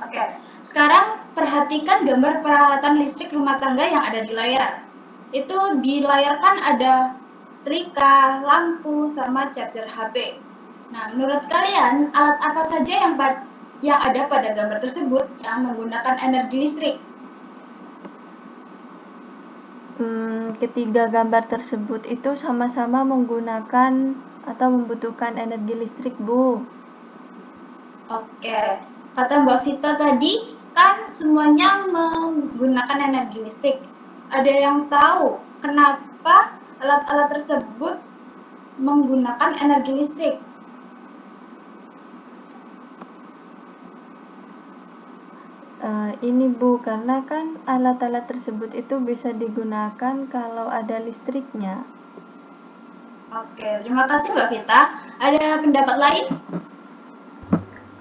Oke, sekarang perhatikan gambar peralatan listrik rumah tangga yang ada di layar. Itu di layar kan ada setrika, lampu, sama charger HP. Nah, menurut kalian alat apa saja yang ada pada gambar tersebut yang menggunakan energi listrik? Ketiga gambar tersebut itu sama-sama menggunakan atau membutuhkan energi listrik, Bu. Oke, kata Mbak Vita tadi kan semuanya menggunakan energi listrik. Ada yang tahu kenapa alat-alat tersebut menggunakan energi listrik? Ini Bu, karena kan alat-alat tersebut itu bisa digunakan kalau ada listriknya. Oke, terima kasih Mbak Vita. Ada pendapat lain?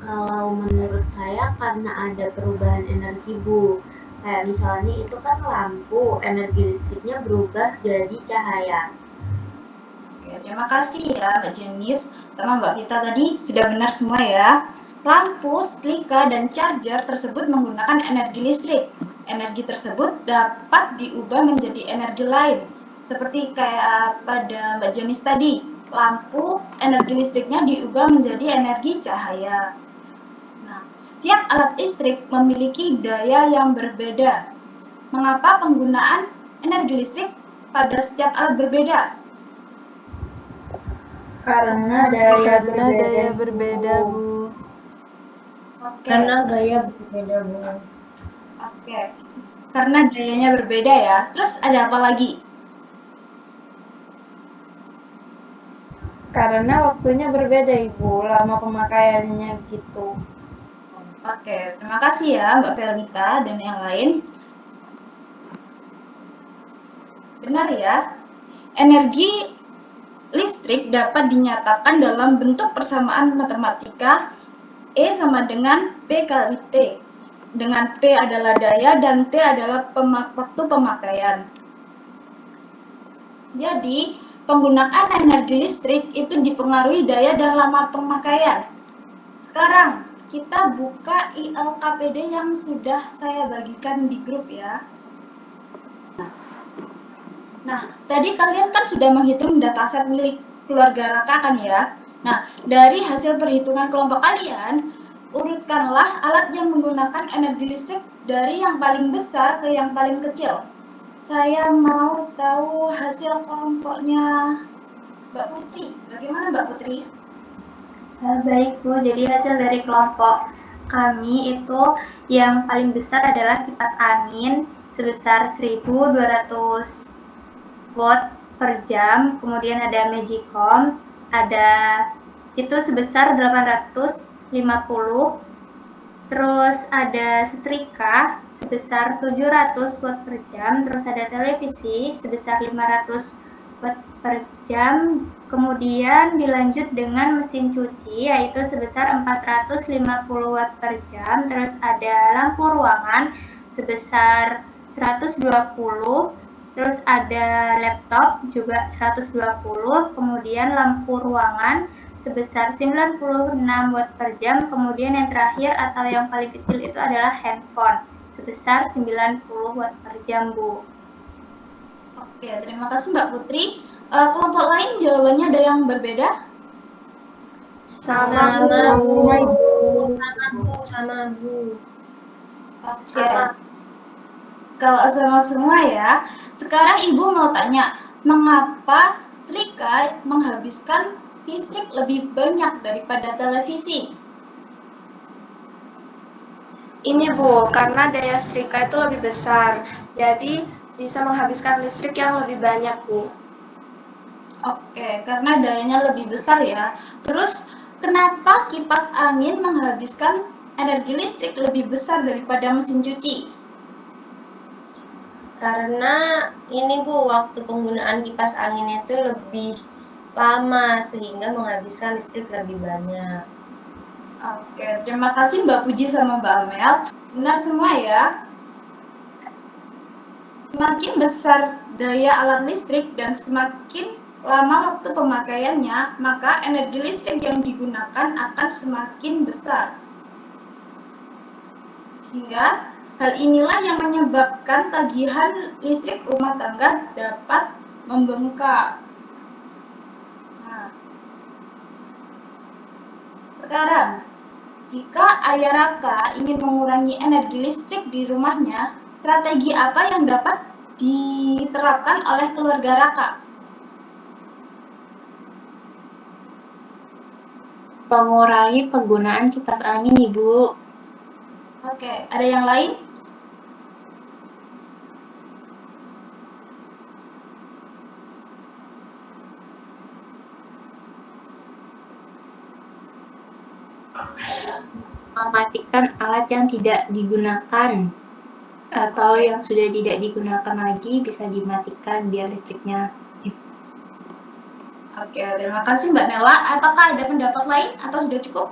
Kalau menurut saya karena ada perubahan energi, Bu. Kayak misalnya itu kan lampu, energi listriknya berubah jadi cahaya. Oke, terima kasih ya Mbak Jenis sama Mbak Vita tadi sudah benar semua ya. Lampu, setrika, dan charger tersebut menggunakan energi listrik. Energi tersebut dapat diubah menjadi energi lain. Seperti kayak pada Mbak Jenis tadi, lampu energi listriknya diubah menjadi energi cahaya. Nah, setiap alat listrik memiliki daya yang berbeda. Mengapa penggunaan energi listrik pada setiap alat berbeda? Karena daya berbeda, Bu. Oke. Karena gaya berbeda, Bu. Oke. Karena dayanya berbeda ya. Terus ada apa lagi? Karena waktunya berbeda, Ibu, lama pemakaiannya gitu. Oke, terima kasih ya Mbak Felita dan yang lain. Benar ya. Energi listrik dapat dinyatakan dalam bentuk persamaan matematika E sama dengan P kali T. Dengan P adalah daya dan T adalah waktu pemakaian. Jadi, penggunaan energi listrik itu dipengaruhi daya dan lama pemakaian. Sekarang, kita buka ILKPD yang sudah saya bagikan di grup ya. Nah, tadi kalian kan sudah menghitung dataset milik keluarga Raka kan ya? Nah, dari hasil perhitungan kelompok kalian, urutkanlah alat yang menggunakan energi listrik dari yang paling besar ke yang paling kecil. Saya mau tahu hasil kelompoknya Mbak Putri. Bagaimana Mbak Putri? Baik Bu, jadi hasil dari kelompok kami itu yang paling besar adalah kipas angin sebesar 1200 watt per jam, kemudian ada Magicom, ada itu sebesar 850, terus ada setrika sebesar 700 watt per jam, terus ada televisi sebesar 500 watt per jam, kemudian dilanjut dengan mesin cuci yaitu sebesar 450 watt per jam, terus ada lampu ruangan sebesar 120, terus ada laptop juga 120, kemudian lampu ruangan sebesar 96 watt per jam, kemudian yang terakhir atau yang paling kecil itu adalah handphone sebesar 90 watt per jam, Bu. Oke, terima kasih Mbak Putri. Kelompok lain jawabannya ada yang berbeda? Sama, Bu. Sama, Bu. Oke. Kalau sama semua ya. Sekarang Ibu mau tanya, mengapa setrika menghabiskan listrik lebih banyak daripada televisi? Ini Bu, karena daya setrika itu lebih besar, jadi bisa menghabiskan listrik yang lebih banyak Bu. Oke, karena dayanya lebih besar ya. Terus kenapa kipas angin menghabiskan energi listrik lebih besar daripada mesin cuci? Karena ini Bu, waktu penggunaan kipas anginnya itu lebih lama sehingga menghabiskan listrik lebih banyak. Oke, terima kasih Mbak Puji sama Mbak Amel. Benar semua ya. Semakin besar daya alat listrik dan semakin lama waktu pemakaiannya, maka energi listrik yang digunakan akan semakin besar. Sehingga hal inilah yang menyebabkan tagihan listrik rumah tangga dapat membengkak. Nah, sekarang, jika Ayah Raka ingin mengurangi energi listrik di rumahnya, strategi apa yang dapat diterapkan oleh keluarga Raka? Mengurangi penggunaan kipas angin, Ibu. Oke, ada yang lain? Mematikan alat yang tidak digunakan atau yang sudah tidak digunakan lagi bisa dimatikan biar listriknya. Oke, terima kasih Mbak Nela. Apakah ada pendapat lain atau sudah cukup?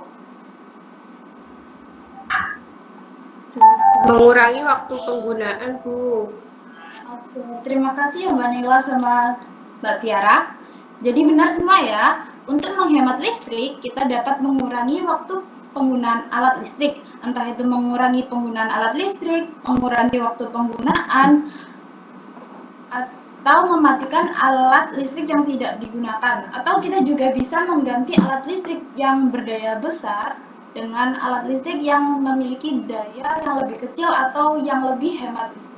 Mengurangi waktu penggunaan, Bu. Oke, terima kasih ya Mbak Nela sama Mbak Tiara. Jadi benar semua ya, untuk menghemat listrik, kita dapat mengurangi waktu penggunaan alat listrik. Entah itu mengurangi penggunaan alat listrik, mengurangi waktu penggunaan, atau mematikan alat listrik yang tidak digunakan. Atau kita juga bisa mengganti alat listrik yang berdaya besar dengan alat listrik yang memiliki daya yang lebih kecil atau yang lebih hemat listrik.